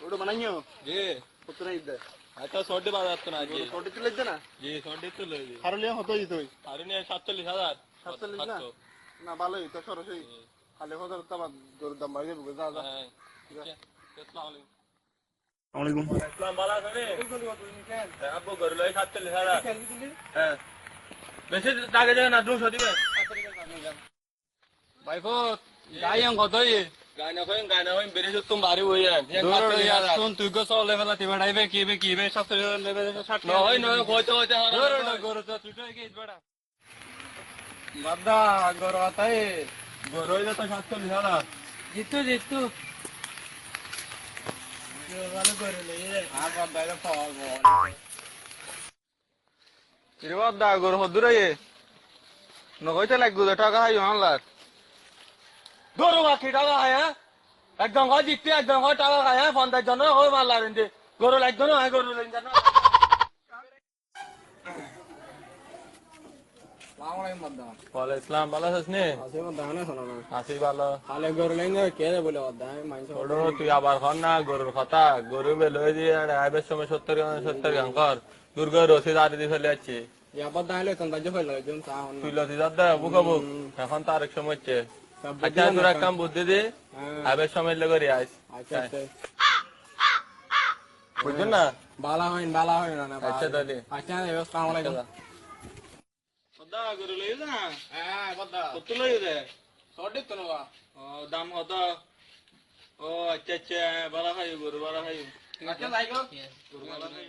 ওটা বানাইও জি কত নাই দে আচ্ছা 60 বাজার তো না জি ছোট তুলে দে না জি 60 তো লই জি হারলে হতো ই তুই আর নিয়ে 47000 47 না না ভালোই তো সরাসরি খালি হতো তো আমার দর দাম বাড়িয়ে দেবো যা যা আসসালামু আলাইকুম ইসলাম বালা করে আব্বু ঘর লই 47000 হ্যাঁ বেশি টাকা দেন না 200 দিবেন ভাইপো গায়ং কতই গায়না হইন বেরে তুমি বাড়ি হইয়ান শুন তুই গো চলে মেলা তিবা ডাইবে কিবে সব লেবে 60 নয় নয় কইতে কইতে গরু তো তুই কি বড়া বাদা গরু আতাই ঘর হইলে তো 47000 জিতু ভালো করে লই আর বাদাইলে পাওয়ার বল ইরবাদ দা গরু হদুরে নগইতে লাগু টাকা হাই আনলার গরু বাকি টাকা হাই একদম হয় জিততে একদম হয় টাকা খায় পঞ্চাশ জন হয় মাল লাগেন যে গরু লাগতো না গরু লাগেন না ওয়ালাইকুম আসসালাম ভালো আছিস নে আছি ভালো ওডো তুই আবার হন না গরুর কথা গরু বেলই দিয়ে আইবের সময় 70 গান কর দুর্গ রসিদ আদি দিয়ে ফেলে যাচ্ছি তুই লতি দাদা বুকাবু এখন তো আরেক সময় হচ্ছে আচ্ছা তোর এক কাম বুদ্ধি দি আইবের সময় লেগে আইস বুঝছেন না বালা হইন না আচ্ছা তাহলে আচ্ছা আসসালামু আলাইকুম বদ্দা গরু লই যা হ্যাঁ বদ্দা কত লই দে সঠিক তো না ও দাম কত ও আচ্ছা আচ্ছা বালা খাই গরু বালা খাই আচ্ছা যাই গো গরু বালা খাই